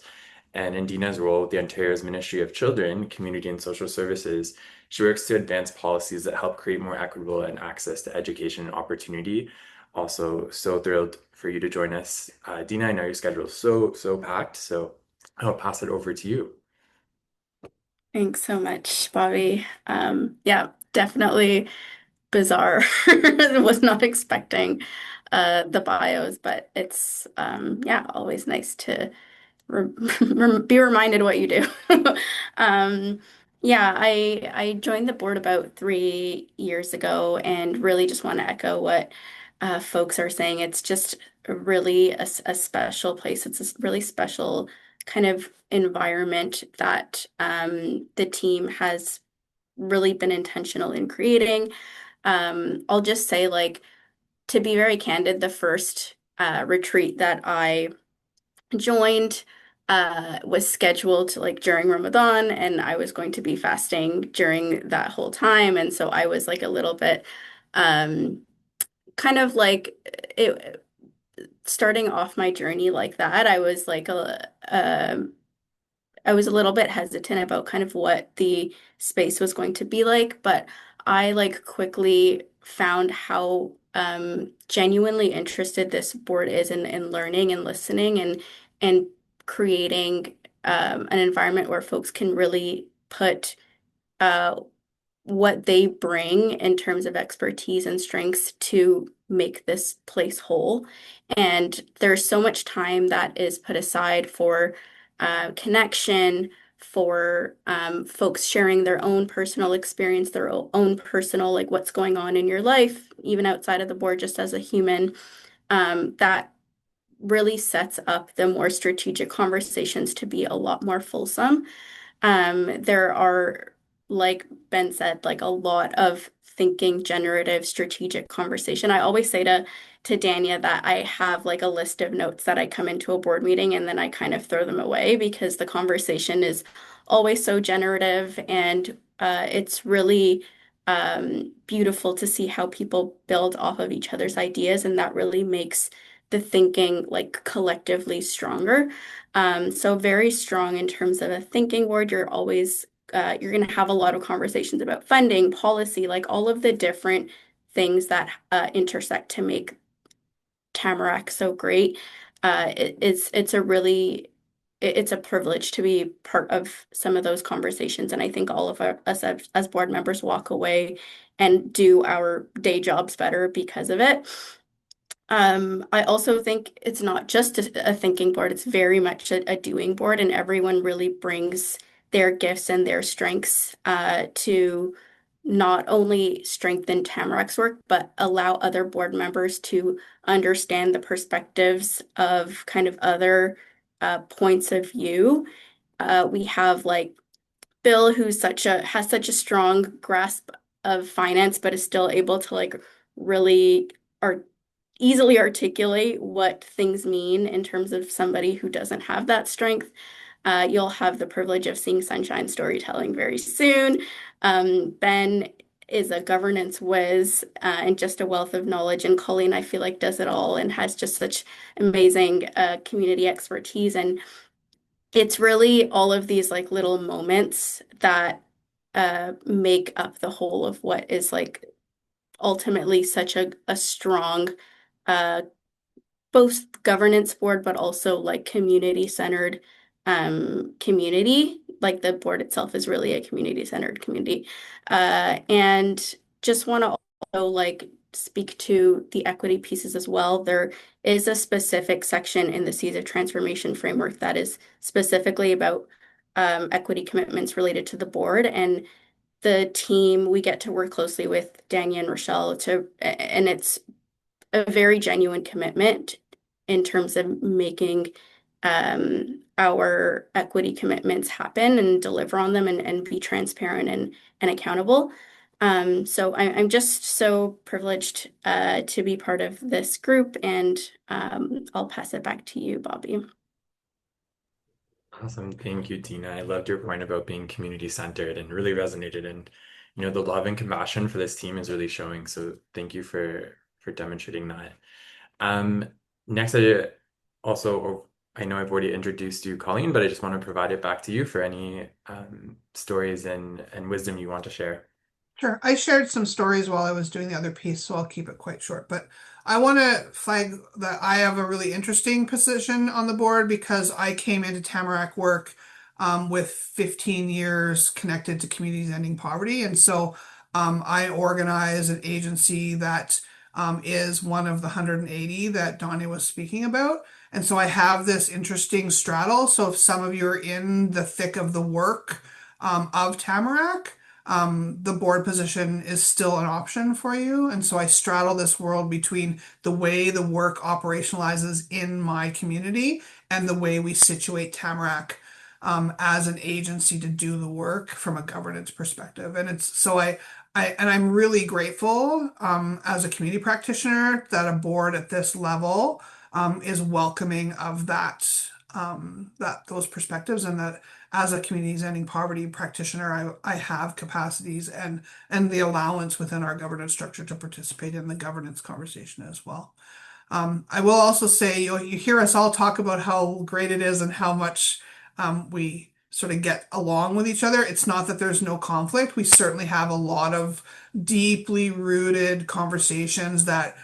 C: And in Dina's role with the Ontario's Ministry of Children, Community and Social Services, she works to advance policies that help create more equitable and access to education and opportunity. Also, so thrilled for you to join us. Dina, I know your schedule is so packed, so I'll pass it over to you.
F: Thanks so much, Bobby. Yeah, definitely bizarre. Was not expecting the bios, but it's yeah, always nice to be reminded what you do. Yeah, I joined the board about 3 years ago, and really just want to echo what folks are saying. It's just really a special place. It's a really special kind of environment that the team has really been intentional in creating. I'll just say, like, to be very candid, the first retreat that I joined was scheduled like during Ramadan, and I was going to be fasting during that whole time. And so I was like a little bit kind of like it starting off my journey like that. I was like I was a little bit hesitant about kind of what the space was going to be like, but I like quickly found how genuinely interested this board is in learning and listening and creating an environment where folks can really put uh, what they bring in terms of expertise and strengths to make this place whole. And there's so much time that is put aside for connection, for folks sharing their own personal experience, their own personal, like what's going on in your life, even outside of the board, just as a human. That really sets up the more strategic conversations to be a lot more fulsome. There are, like Ben said, like a lot of thinking, generative, strategic conversation. I always say to Dania that I have like a list of notes that I come into a board meeting and then I kind of throw them away because the conversation is always so generative, and it's really beautiful to see how people build off of each other's ideas, and that really makes the thinking like collectively stronger. So very strong in terms of a thinking board. You're going to have a lot of conversations about funding, policy, like all of the different things that intersect to make Tamarack so great. It's a privilege to be part of some of those conversations, and I think all of us as board members walk away and do our day jobs better because of it. I also think it's not just a thinking board, it's very much a doing board, and everyone really brings their gifts and their strengths to not only strengthen Tamarack's work, but allow other board members to understand the perspectives of kind of other points of view. We have like Bill, who's has such a strong grasp of finance, but is still able to like really art easily articulate what things mean in terms of somebody who doesn't have that strength. You'll have the privilege of seeing Sunshine Storytelling very soon. Ben is a governance whiz and just a wealth of knowledge, and Colleen, I feel like, does it all and has just such amazing community expertise. And it's really all of these like little moments that make up the whole of what is like ultimately such a strong uh, both governance board, but also like community centered community. Like the board itself is really a community centered community. And just want to also like speak to the equity pieces as well. There is a specific section in the CESA transformation framework that is specifically about equity commitments related to the board. And the team, we get to work closely with Dania and Rochelle and it's a very genuine commitment in terms of making our equity commitments happen and deliver on them and be transparent and accountable. So I'm just so privileged to be part of this group, and I'll pass it back to you, Bobby.
C: Awesome. Thank you, Tina. I loved your point about being community centered and really resonated. And the love and compassion for this team is really showing. So thank you for demonstrating that. Next, I know I've already introduced you, Colleen, but I just want to provide it back to you for any stories and wisdom you want to share.
D: Sure. I shared some stories while I was doing the other piece, so I'll keep it quite short. But I want to flag that I have a really interesting position on the board because I came into Tamarack work with 15 years connected to Communities Ending Poverty. And so I organize an agency that is one of the 180 that Donnie was speaking about. And so I have this interesting straddle. So if some of you are in the thick of the work of Tamarack, the board position is still an option for you. And so I straddle this world between the way the work operationalizes in my community and the way we situate Tamarack as an agency to do the work from a governance perspective. And I'm really grateful as a community practitioner that a board at this level is welcoming of those perspectives, and that as a communities ending poverty practitioner, I have capacities and the allowance within our governance structure to participate in the governance conversation as well. I will also say you hear us all talk about how great it is and how much we sort of get along with each other. It's not that there's no conflict. We certainly have a lot of deeply rooted conversations that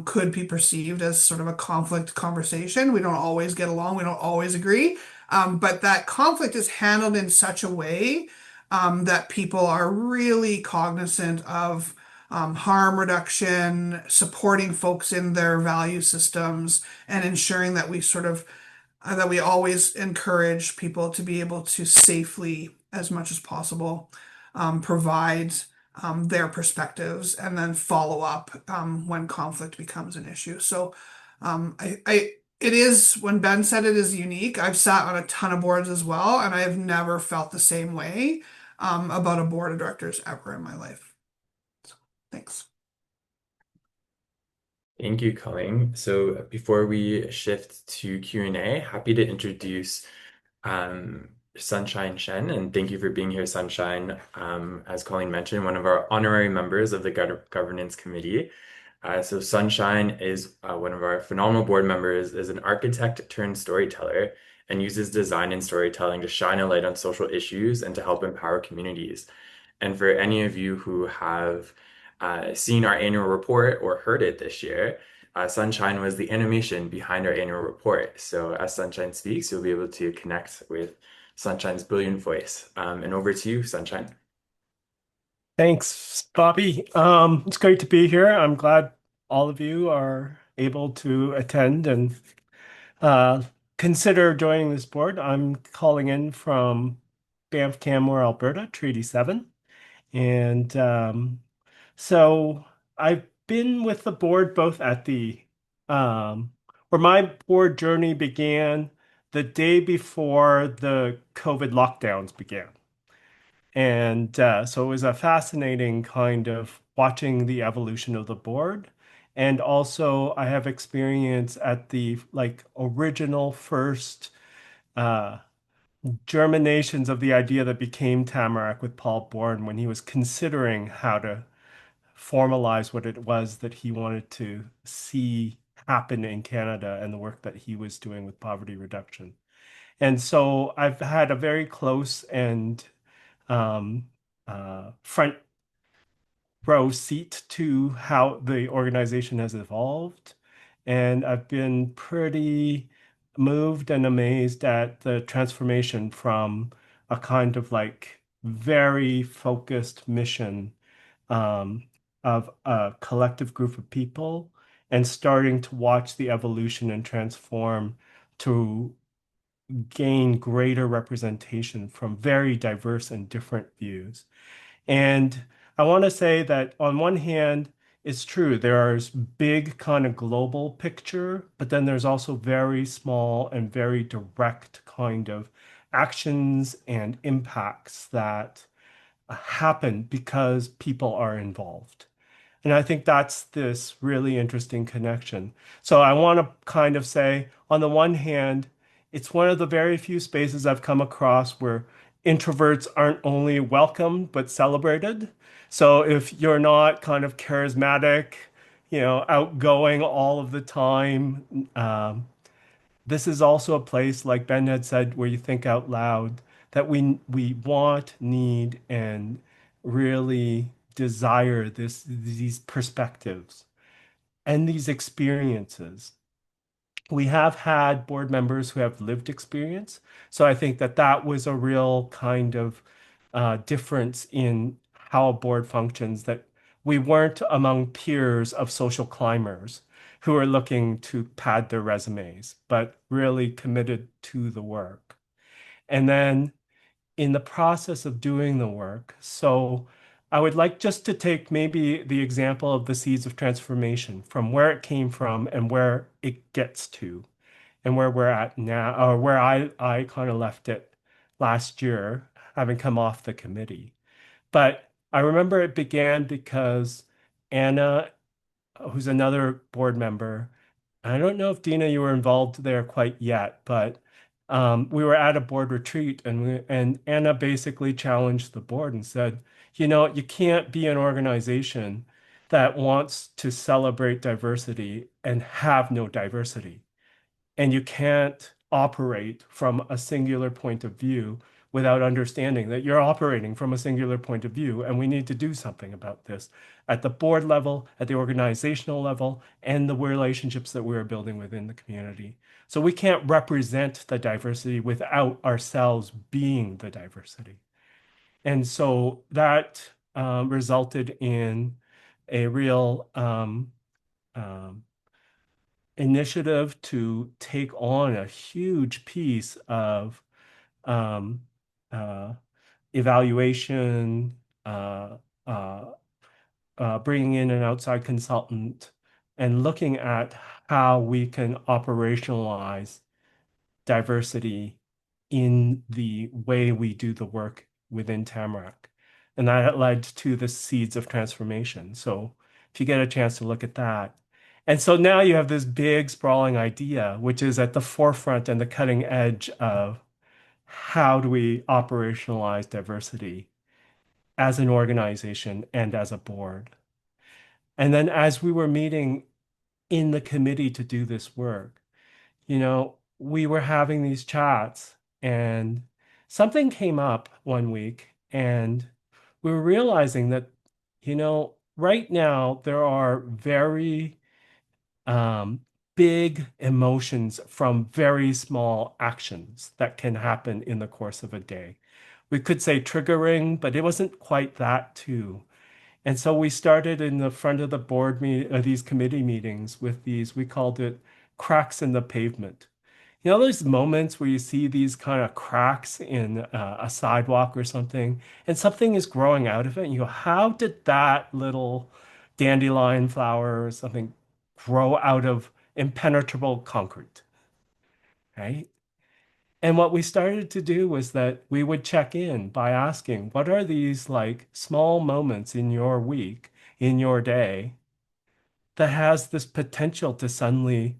D: could be perceived as sort of a conflict conversation. We don't always get along. We don't always agree. But that conflict is handled in such a way that people are really cognizant of harm reduction, supporting folks in their value systems, and ensuring that we sort of that we always encourage people to be able to safely, as much as possible, provide their perspectives and then follow up when conflict becomes an issue. So it is, when Ben said it is unique, I've sat on a ton of boards as well, and I have never felt the same way about a board of directors ever in my life. So, thanks.
C: Thank you, Colleen. So before we shift to Q&A, happy to introduce Sunshine Shen, and thank you for being here, Sunshine. As Colleen mentioned, one of our honorary members of the Governance Committee. So Sunshine is one of our phenomenal board members, is an architect turned storyteller, and uses design and storytelling to shine a light on social issues and to help empower communities. And for any of you who have seen our annual report or heard it this year, Sunshine was the animation behind our annual report. So as Sunshine speaks, you'll be able to connect with Sunshine's brilliant voice. And over to you, Sunshine.
G: Thanks, Bobby. It's great to be here. I'm glad all of you are able to attend and uh, consider joining this board. I'm calling in from Banff, Canmore, Alberta, Treaty 7. And so I've been with the board both at where my board journey began the day before the COVID lockdowns began. And so it was a fascinating kind of watching the evolution of the board. And also I have experience at the original first uh, germinations of the idea that became Tamarack with Paul Bourne when he was considering how to formalize what it was that he wanted to see happen in Canada and the work that he was doing with poverty reduction. And so I've had a very close and um, front row seat to how the organization has evolved. And I've been pretty moved and amazed at the transformation from a kind of very focused mission um, of a collective group of people and starting to watch the evolution and transform to gain greater representation from very diverse and different views. And I want to say that on one hand, it's true, there's big kind of global picture, but then there's also very small and very direct kind of actions and impacts that happen because people are involved. And I think that's this really interesting connection. So I want to kind of say, on the one hand, it's one of the very few spaces I've come across where introverts aren't only welcomed, but celebrated. So if you're not kind of charismatic, outgoing all of the time, this is also a place, like Ben had said, where you think out loud that we want, need, and really desire these perspectives and these experiences. We have had board members who have lived experience, so I think that that was a real kind of difference in how a board functions, that we weren't among peers of social climbers who are looking to pad their resumes, but really committed to the work. And then in the process of doing the work, so I would like just to take maybe the example of the seeds of transformation from where it came from and where it gets to and where we're at now, or where I kind of left it last year, having come off the committee. But I remember it began because Anna, who's another board member, I don't know if Dina, you were involved there quite yet, but we were at a board retreat and Anna basically challenged the board and said, you can't be an organization that wants to celebrate diversity and have no diversity. And you can't operate from a singular point of view without understanding that you're operating from a singular point of view. And we need to do something about this at the board level, at the organizational level, and the relationships that we're building within the community. So we can't represent the diversity without ourselves being the diversity. And so that resulted in a real initiative to take on a huge piece of um, uh, evaluation, uh, bringing in an outside consultant, and looking at how we can operationalize diversity in the way we do the work within Tamarack. And that led to the seeds of transformation. So if you get a chance to look at that. And so now you have this big sprawling idea, which is at the forefront and the cutting edge of how do we operationalize diversity as an organization and as a board. And then as we were meeting in the committee to do this work, we were having these chats and something came up one week and we were realizing that, right now there are very um, big emotions from very small actions that can happen in the course of a day. We could say triggering, but it wasn't quite that too. And so we started in the front of the these committee meetings with these, we called it cracks in the pavement. Those moments where you see these kind of cracks in a sidewalk or something, and something is growing out of it, and you go, how did that little dandelion flower or something grow out of impenetrable concrete, right? And what we started to do was that we would check in by asking, what are these like small moments in your week, in your day, that has this potential to suddenly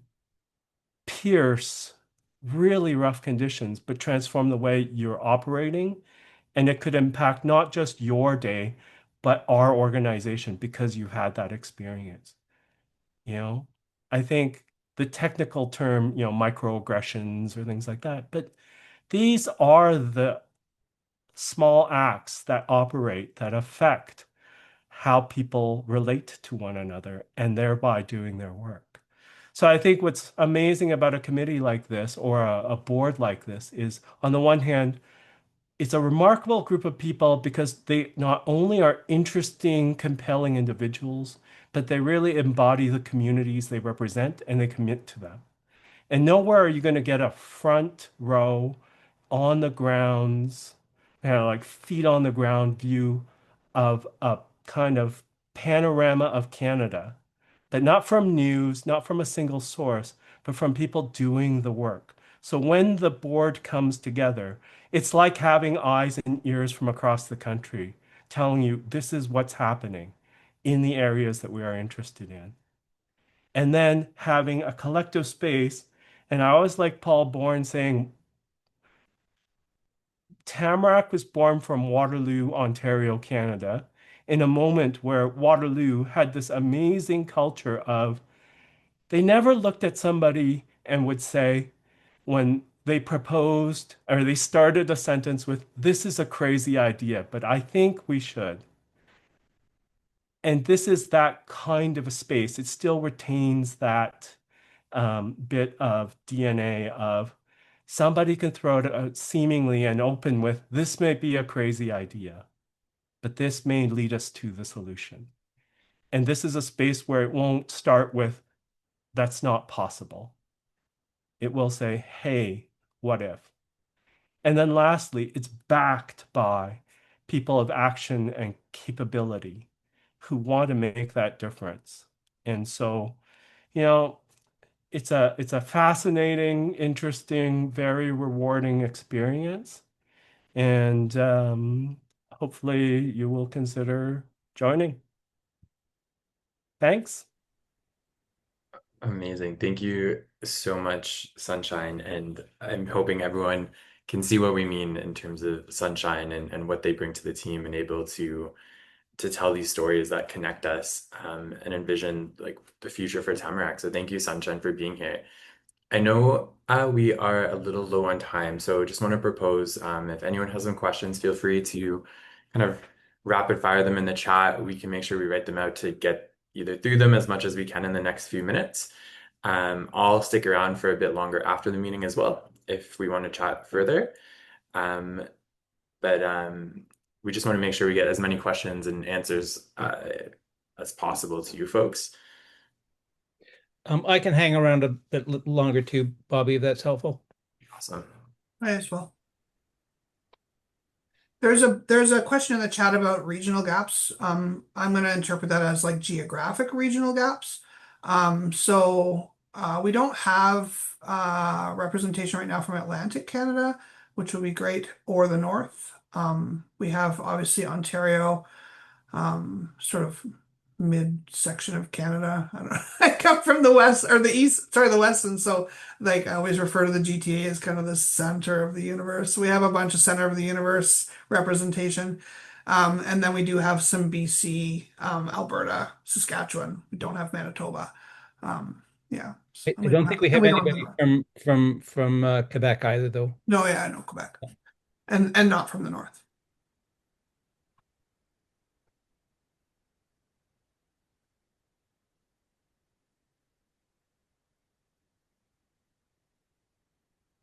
G: pierce really rough conditions, but transform the way you're operating. And it could impact not just your day, but our organization because you had that experience. You know, I think the technical term, microaggressions or things like that, but these are the small acts that operate, that affect how people relate to one another and thereby doing their work. So I think what's amazing about a committee like this or a board like this is, on the one hand, it's a remarkable group of people because they not only are interesting, compelling individuals, but they really embody the communities they represent and they commit to them. And nowhere are you going to get a front row on the grounds, like feet on the ground view of a kind of panorama of Canada, but not from news, not from a single source, but from people doing the work. So when the board comes together, it's like having eyes and ears from across the country telling you this is what's happening in the areas that we are interested in. And then having a collective space. And I always like Paul Bourne saying, Tamarack was born from Waterloo, Ontario, Canada, in a moment where Waterloo had this amazing culture of they never looked at somebody and would say, when they proposed or they started a sentence with, this is a crazy idea, but I think we should. And this is that kind of a space. It still retains that bit of DNA of somebody can throw it out seemingly and open with, this may be a crazy idea, but this may lead us to the solution. And this is a space where it won't start with, that's not possible. It will say, hey, what if? And then lastly, it's backed by people of action and capability who want to make that difference. And so, you know, it's a fascinating, interesting, very rewarding experience. And hopefully you will consider joining. Thanks.
C: Amazing. Thank you so much, Sunshine. And I'm hoping everyone can see what we mean in terms of Sunshine and what they bring to the team and able to tell these stories that connect us and envision like the future for Tamarack. So thank you, Sunshine, for being here. I know we are a little low on time, so just want to propose if anyone has some questions, feel free to kind of rapid fire them in the chat. We can make sure we write them out to get either through them as much as we can in the next few minutes. I'll stick around for a bit longer after the meeting as well if we want to chat further. Um, but we just want to make sure we get as many questions and answers as possible to you folks.
E: I can hang around a bit longer too, Bobby, if that's helpful.
C: Awesome.
D: Might as well. There's a question in the chat about regional gaps. I'm going to interpret that as like geographic regional gaps. We don't have representation right now from Atlantic Canada, which would be great, or the North. We have obviously Ontario, sort of mid-section of Canada. I don't know. I come from the west or the east, sorry, the west, and so like I always refer to the GTA as kind of the center of the universe. We have a bunch of center of the universe representation. And then we do have some BC, Alberta, Saskatchewan. We don't have Manitoba. Yeah.
E: I don't think we
D: And
E: have
D: we don't have
E: anybody
D: the North.
E: from Quebec either, though.
D: No, yeah, I know Quebec. And not from the North.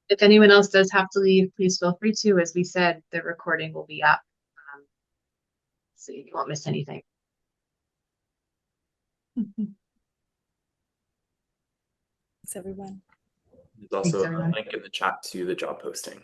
A: If anyone else does have to leave, please feel free to. As we said, the recording will be up, so you won't miss anything.
H: Thanks, everyone.
C: There's also
A: Thanks, everyone.
C: a link in the chat to the job posting.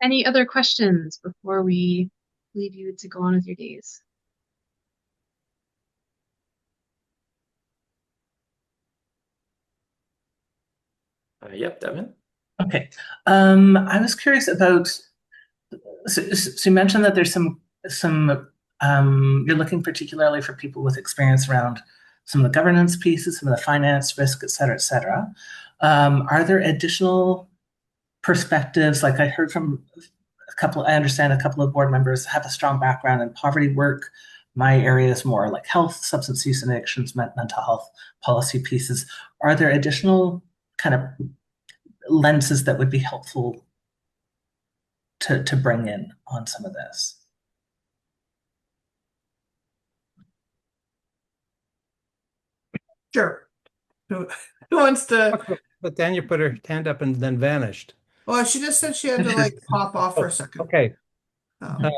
A: Any other questions before we leave you to go on with your days?
C: Yep, Devin.
I: Okay. I was curious about, so you mentioned that there's you're looking particularly for people with experience around some of the governance pieces, some of the finance, risk, et cetera, et cetera. Are there additional perspectives? Like I heard from I understand a couple of board members have a strong background in poverty work. My area is more like health, substance use and addictions, mental health policy pieces. Are there additional kind of lenses that would be helpful to bring in on some of this?
D: Sure. Who wants to?
E: But Dania put her hand up and then vanished.
D: Well, she just said she had to like pop off for a second.
E: Okay. Yeah, Colleen,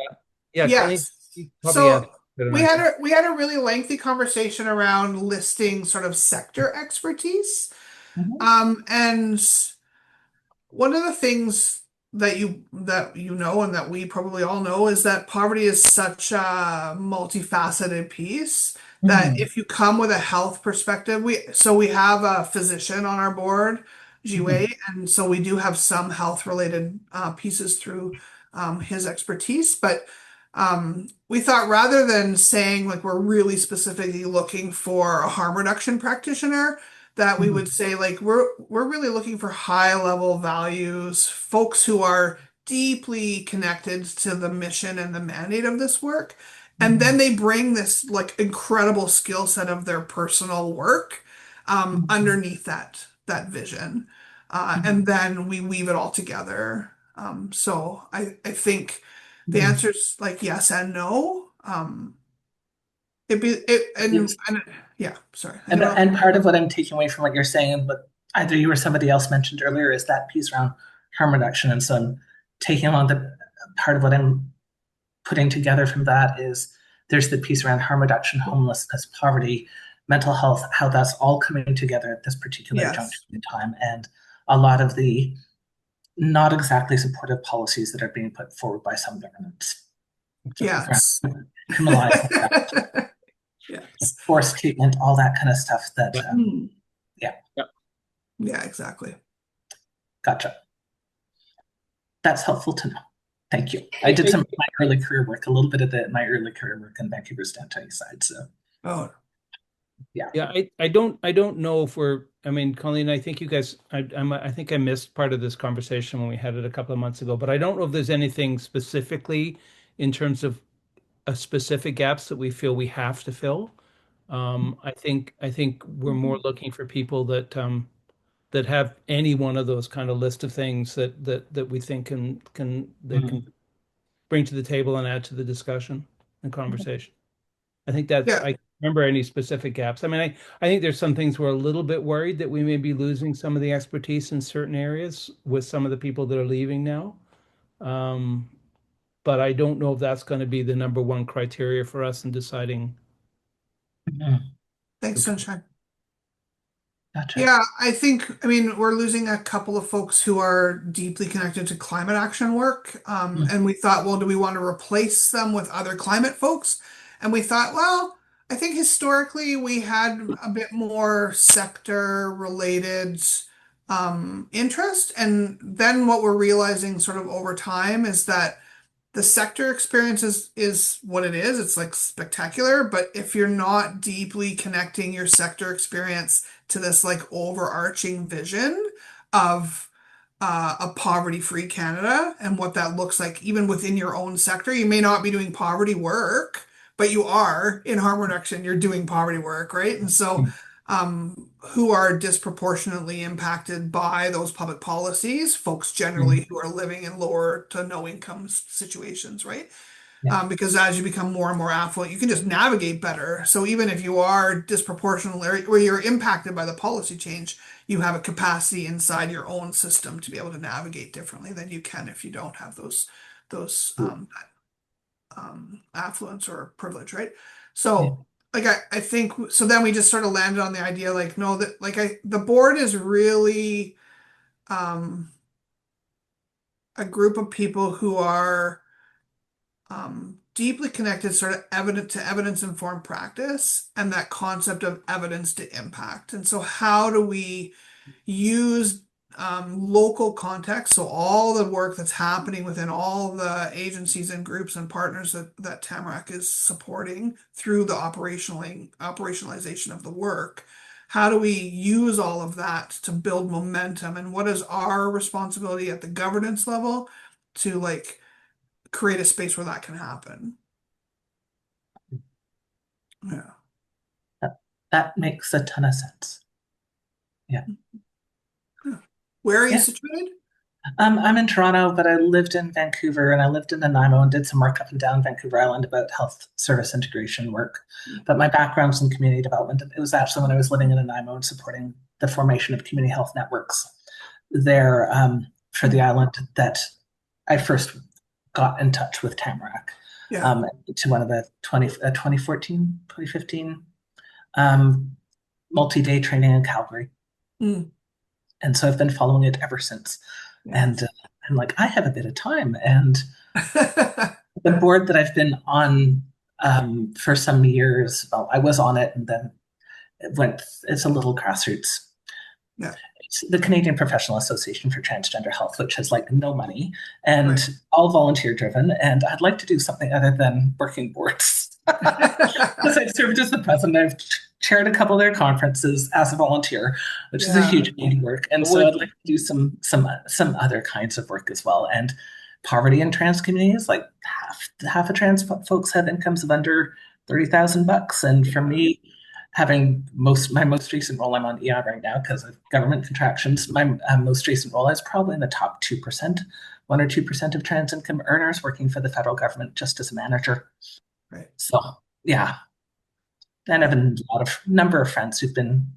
D: Yes.
E: you probably
D: So
E: better
D: we
E: than I
D: had
E: can.
D: we had a really lengthy conversation around listing sort of sector expertise. And one of the things that you know and that we probably all know is that poverty is such a multifaceted piece that if you come with a health perspective, we have a physician on our board, Jiwei, and so we do have some health related pieces through his expertise. But we thought rather than saying like we're really specifically looking for a harm reduction practitioner, that we would say like we're really looking for high level values, folks who are deeply connected to the mission and the mandate of this work. And then they bring this like incredible skill set of their personal work underneath that vision. And then we weave it all together. So I think the answer is like yes and no.
I: Yes.
D: Yeah, sorry.
I: And part of what I'm taking away from what you're saying, but either you or somebody else mentioned earlier, is that piece around harm reduction. And so I'm taking on the part of what I'm putting together from that is there's the piece around harm reduction, homelessness, poverty, mental health, how that's all coming together at this particular juncture in time. And a lot of the not exactly supportive policies that are being put forward by some governments.
D: Yes.
I: Criminalize
D: Yes.
I: forced treatment, all that kind of stuff that, yeah.
D: Yeah, exactly.
I: Gotcha. That's helpful to know. Thank you. I did some of my early career work, a little bit of my early career work on Vancouver's downtown side. So,
E: yeah. I don't know if I mean, Colleen, I think you guys, I think I missed part of this conversation when we had it a couple of months ago, but I don't know if there's anything specifically in terms of a specific gaps that we feel we have to fill. I think we're more looking for people that that have any one of those kind of list of things that we think can bring to the table and add to the discussion and conversation. I think that's,
D: Yeah.
E: I can't remember any specific gaps. I mean, I think there's some things we're a little bit worried that we may be losing some of the expertise in certain areas with some of the people that are leaving now. Um, but I don't know if that's going to be the number one criteria for us in deciding.
I: Mhm.
D: Thanks, Sunshine.
I: Gotcha.
D: Yeah, I mean, we're losing a couple of folks who are deeply connected to climate action work. And we thought, well, do we want to replace them with other climate folks? And we thought, well, I think historically we had a bit more sector related interest. And then what we're realizing sort of over time is that the sector experience is what it is. It's like spectacular, but if you're not deeply connecting your sector experience to this like overarching vision of a poverty-free Canada and what that looks like, even within your own sector, you may not be doing poverty work, but you are in harm reduction. You're doing poverty work, right? And so who are disproportionately impacted by those public policies, folks generally who are living in lower to no income situations, right?
I: Yeah.
D: Because as you become more and more affluent, you can just navigate better. So even if you are disproportionately or you're impacted by the policy change, you have a capacity inside your own system to be able to navigate differently than you can if you don't have those affluence or privilege, right?
I: Yeah.
D: So like I think so then we just sort of landed on the idea like no that like the board is really um a group of people who are deeply connected sort of evidence informed practice and that concept of evidence to impact. And so how do we use local context, so all the work that's happening within all the agencies and groups and partners that Tamarack is supporting through the operationalization of the work. How do we use all of that to build momentum? And what is our responsibility at the governance level to like create a space where that can happen? Yeah.
I: That makes a ton of sense. Yeah.
D: Yeah. Where are you
I: Yeah.
D: situated?
I: I'm in Toronto, but I lived in Vancouver and I lived in Nanaimo and did some work up and down Vancouver Island about health service integration work. But my background's in community development. It was actually when I was living in Nanaimo and supporting the formation of community health networks there for the island that I first got in touch with Tamarack
D: Yeah.
I: to one of the 2014, 2015 multi-day training in Calgary.
D: Mm.
I: And so I've been following it ever since.
D: Yeah.
I: And I'm like, I have a bit of time. And the board that I've been on for some years, well, I was on it and then it's a little grassroots.
D: Yeah.
I: It's the Canadian Professional Association for Transgender Health, which has like no money and
D: Right.
I: all volunteer driven. And I'd like to do something other than working boards. Because I've served as the president, I've chaired a couple of their conferences as a volunteer, which is a
D: Yeah.
I: huge amount of work. And so I'd like to do some other kinds of work as well. And poverty in trans communities, like half of trans folks have incomes of under $30,000. And for me, having my most recent role, I'm on EI right now because of government contractions. My most recent role is probably in the top 2%, 1 or 2% of trans income earners working for the federal government just as a manager.
D: Right.
I: So yeah, and I have a number of friends who've been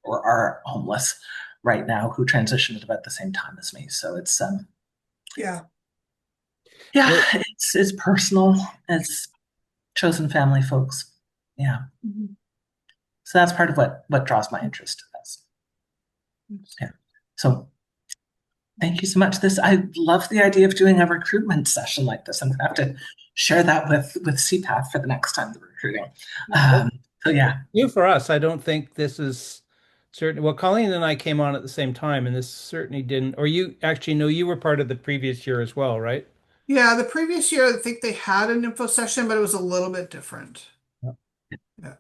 I: or are homeless right now who transitioned at about the same time as me. So it's
D: Yeah.
I: it's personal. It's chosen family folks. Yeah.
D: Mhm.
I: So that's part of what draws my interest to this. Yeah. So thank you so much. I love the idea of doing a recruitment session like this. I'm gonna have to share that with CPATH for the next time they're recruiting. So yeah.
E: You for us, I don't think this is certain. Well, Colleen and I came on at the same time, and this certainly didn't. Or you actually, no, you were part of the previous year as well, right?
D: Yeah, the previous year I think they had an info session, but it was a little bit different.
E: Yeah.
D: Yeah.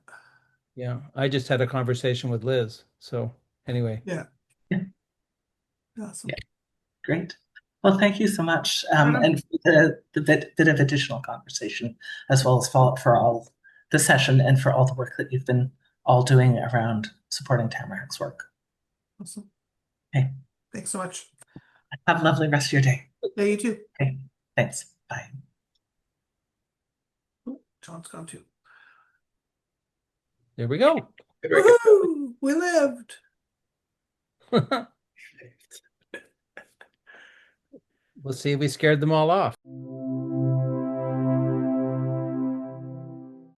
E: Yeah, I just had a conversation with Liz. So anyway.
D: Yeah.
I: Yeah.
D: Awesome.
I: Yeah. Great. Well, thank you so much.
D: Yeah.
I: And for the bit of additional conversation, as well as follow-up for all the session and for all the work that you've been all doing around supporting Tamarack's work.
D: Awesome.
I: Okay.
D: Thanks so much.
I: Have a lovely rest of your day.
D: Yeah, you too.
I: Okay. Thanks. Bye.
D: John's gone too.
E: There we go.
D: Woohoo! We lived.
E: We'll see if we scared them all off.